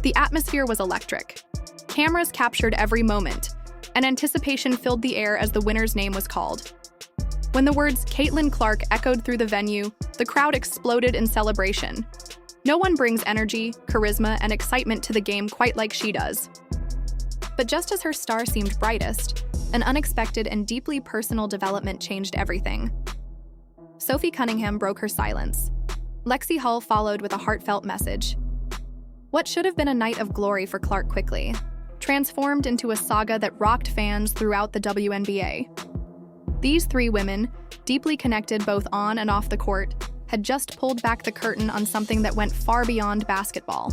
The atmosphere was electric. Cameras captured every moment, and anticipation filled the air as the winner's name was called. When the words Caitlin Clark echoed through the venue, the crowd exploded in celebration. No one brings energy, charisma, and excitement to the game quite like she does. But just as her star seemed brightest, an unexpected and deeply personal development changed everything. Sophie Cunningham broke her silence. Lexi Hull followed with a heartfelt message. What should have been a night of glory for Clark quickly transformed into a saga that rocked fans throughout the WNBA. These three women, deeply connected both on and off the court, had just pulled back the curtain on something that went far beyond basketball.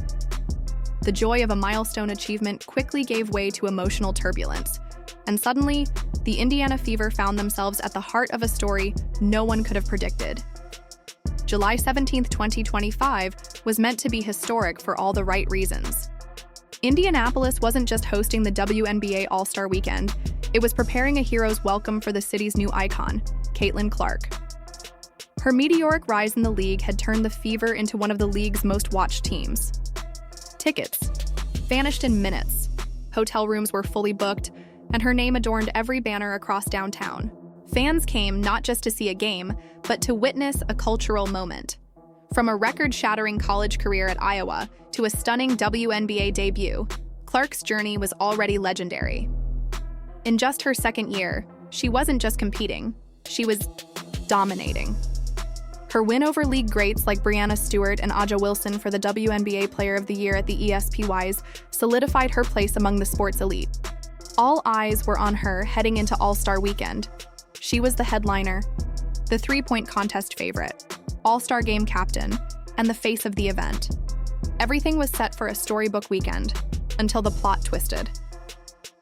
The joy of a milestone achievement quickly gave way to emotional turbulence, and suddenly, the Indiana Fever found themselves at the heart of a story no one could have predicted. July 17, 2025 was meant to be historic for all the right reasons. Indianapolis wasn't just hosting the WNBA All-Star Weekend, it was preparing a hero's welcome for the city's new icon, Caitlin Clark. Her meteoric rise in the league had turned the Fever into one of the league's most watched teams. Tickets vanished in minutes, hotel rooms were fully booked, and her name adorned every banner across downtown. Fans came not just to see a game, but to witness a cultural moment. From a record-shattering college career at Iowa to a stunning WNBA debut, Clark's journey was already legendary. In just her second year, she wasn't just competing, she was dominating. Her win over league greats like Breanna Stewart and Aja Wilson for the WNBA Player of the Year at the ESPYs solidified her place among the sports elite. All eyes were on her heading into All-Star Weekend. She was the headliner, the three-point contest favorite, All-Star Game captain, and the face of the event. Everything was set for a storybook weekend, until the plot twisted.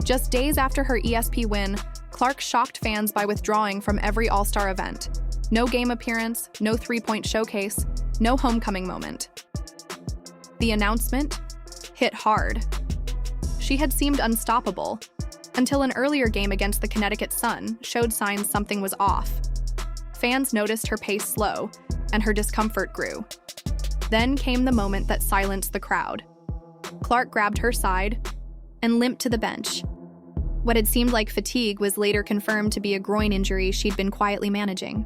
Just days after her ESP win, Clark shocked fans by withdrawing from every All-Star event. No game appearance, no three-point showcase, no homecoming moment. The announcement hit hard. She had seemed unstoppable, until an earlier game against the Connecticut Sun showed signs something was off. Fans noticed her pace slow, and her discomfort grew. Then came the moment that silenced the crowd. Clark grabbed her side and limped to the bench. What had seemed like fatigue was later confirmed to be a groin injury she'd been quietly managing.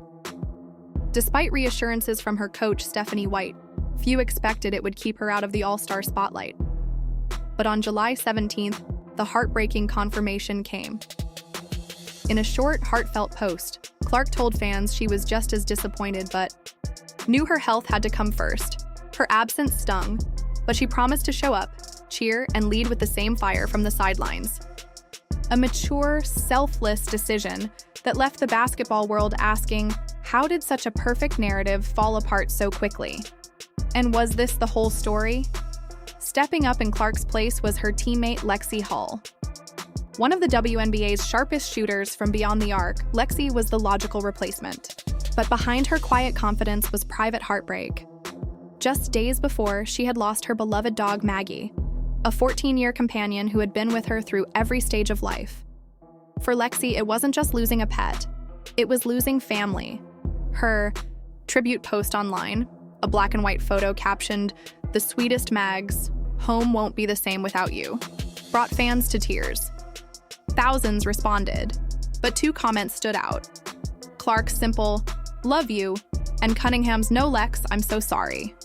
Despite reassurances from her coach, Stephanie White, few expected it would keep her out of the All-Star spotlight. But on July 17th, the heartbreaking confirmation came. In a short, heartfelt post, Clark told fans she was just as disappointed but knew her health had to come first. Her absence stung, but she promised to show up, cheer, and lead with the same fire from the sidelines. A mature, selfless decision that left the basketball world asking, how did such a perfect narrative fall apart so quickly? And was this the whole story? Stepping up in Clark's place was her teammate Lexi Hull. One of the WNBA's sharpest shooters from beyond the arc, Lexi was the logical replacement. But behind her quiet confidence was private heartbreak. Just days before, she had lost her beloved dog Maggie, a 14-year companion who had been with her through every stage of life. For Lexi, it wasn't just losing a pet, it was losing family. Her tribute post online, a black and white photo captioned, "The sweetest Mags, home won't be the same without you," brought fans to tears. Thousands responded, but two comments stood out. Clark's simple, "Love you," and Cunningham's, "No Lex, I'm so sorry."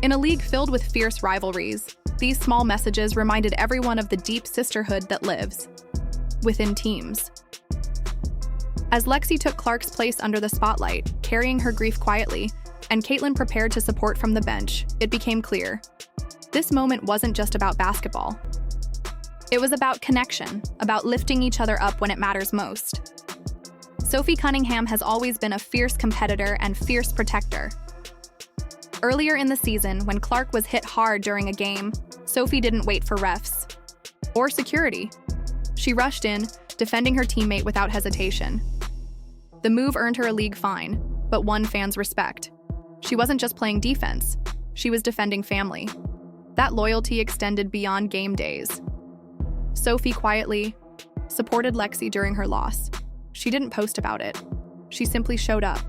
In a league filled with fierce rivalries, these small messages reminded everyone of the deep sisterhood that lives within teams. As Lexi took Clark's place under the spotlight, carrying her grief quietly, and Caitlin prepared to support from the bench, it became clear. This moment wasn't just about basketball. It was about connection, about lifting each other up when it matters most. Sophie Cunningham has always been a fierce competitor and fierce protector. Earlier in the season, when Clark was hit hard during a game, Sophie didn't wait for refs or security. She rushed in, defending her teammate without hesitation. The move earned her a league fine, but won fans' respect. She wasn't just playing defense, she was defending family. That loyalty extended beyond game days. Sophie quietly supported Lexi during her loss. She didn't post about it. She simply showed up.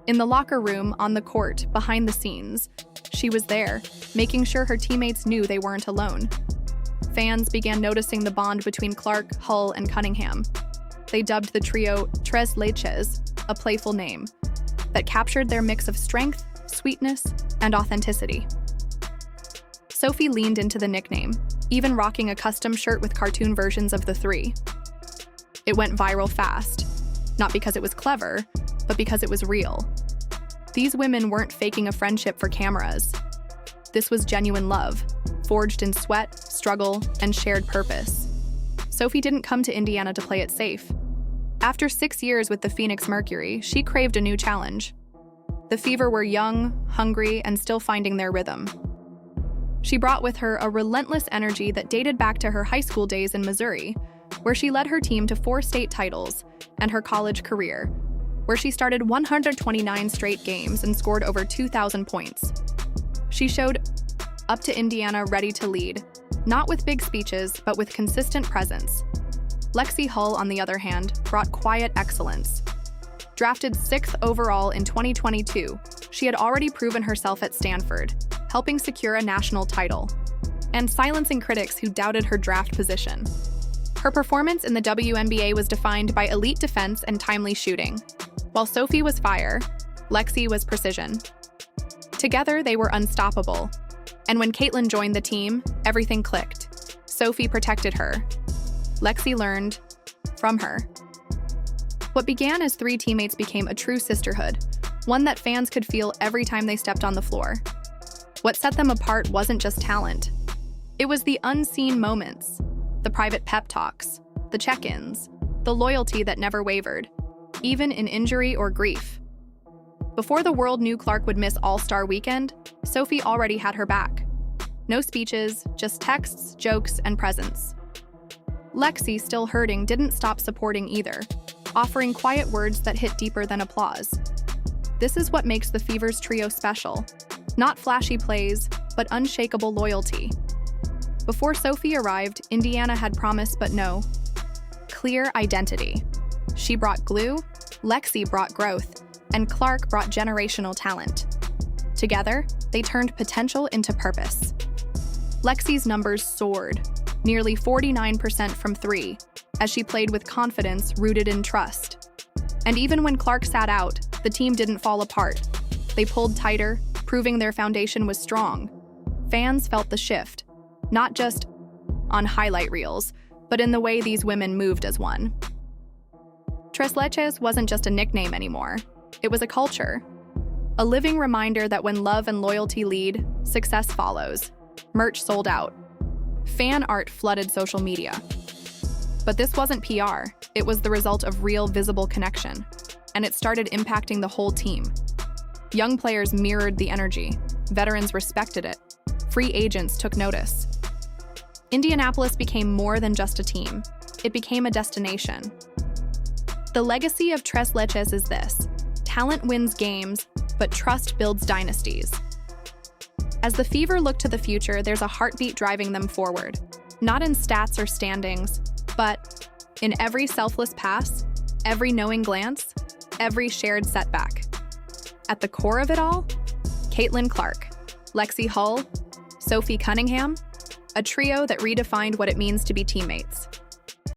In the locker room, on the court, behind the scenes, She was there, making sure her teammates knew they weren't alone. Fans began noticing the bond between Clark, Hull, and Cunningham. They dubbed the trio Tres Leches, a playful name, that captured their mix of strength, sweetness, and authenticity. Sophie leaned into the nickname, even rocking a custom shirt with cartoon versions of the three. It went viral fast, not because it was clever, but because it was real. These women weren't faking a friendship for cameras. This was genuine love, forged in sweat, struggle, and shared purpose. Sophie didn't come to Indiana to play it safe. After 6 years with the Phoenix Mercury, she craved a new challenge. The Fever were young, hungry, and still finding their rhythm. She brought with her a relentless energy that dated back to her high school days in Missouri, where she led her team to 4 state titles, and her college career, where she started 129 straight games and scored over 2,000 points. She showed up to Indiana ready to lead, not with big speeches, but with consistent presence. Lexi Hull, on the other hand, brought quiet excellence. Drafted 6th overall in 2022, she had already proven herself at Stanford, helping secure a national title, and silencing critics who doubted her draft position. Her performance in the WNBA was defined by elite defense and timely shooting. While Sophie was fire, Lexi was precision. Together, they were unstoppable. And when Caitlin joined the team, everything clicked. Sophie protected her. Lexi learned from her. What began as 3 teammates became a true sisterhood, one that fans could feel every time they stepped on the floor. What set them apart wasn't just talent. It was the unseen moments, the private pep talks, the check-ins, the loyalty that never wavered, even in injury or grief. Before the world knew Clark would miss All-Star Weekend, Sophie already had her back. No speeches, just texts, jokes, and presence. Lexi, still hurting, didn't stop supporting either, offering quiet words that hit deeper than applause. This is what makes the Fever's trio special. Not flashy plays, but unshakable loyalty. Before Sophie arrived, Indiana had promise but no clear identity. She brought glue, Lexi brought growth, and Clark brought generational talent. Together, they turned potential into purpose. Lexi's numbers soared, nearly 49% from 3, as she played with confidence rooted in trust. And even when Clark sat out, the team didn't fall apart. They pulled tighter, proving their foundation was strong. Fans felt the shift, not just on highlight reels, but in the way these women moved as one. Tres Leches wasn't just a nickname anymore. It was a culture. A living reminder that when love and loyalty lead, success follows. Merch sold out. Fan art flooded social media. But this wasn't PR. It was the result of real, visible connection. And it started impacting the whole team. Young players mirrored the energy. Veterans respected it. Free agents took notice. Indianapolis became more than just a team. It became a destination. The legacy of Tres Leches is this: talent wins games, but trust builds dynasties. As the Fever look to the future, there's a heartbeat driving them forward. Not in stats or standings, but in every selfless pass, every knowing glance, every shared setback. At the core of it all, Caitlin Clark, Lexi Hull, Sophie Cunningham, a trio that redefined what it means to be teammates.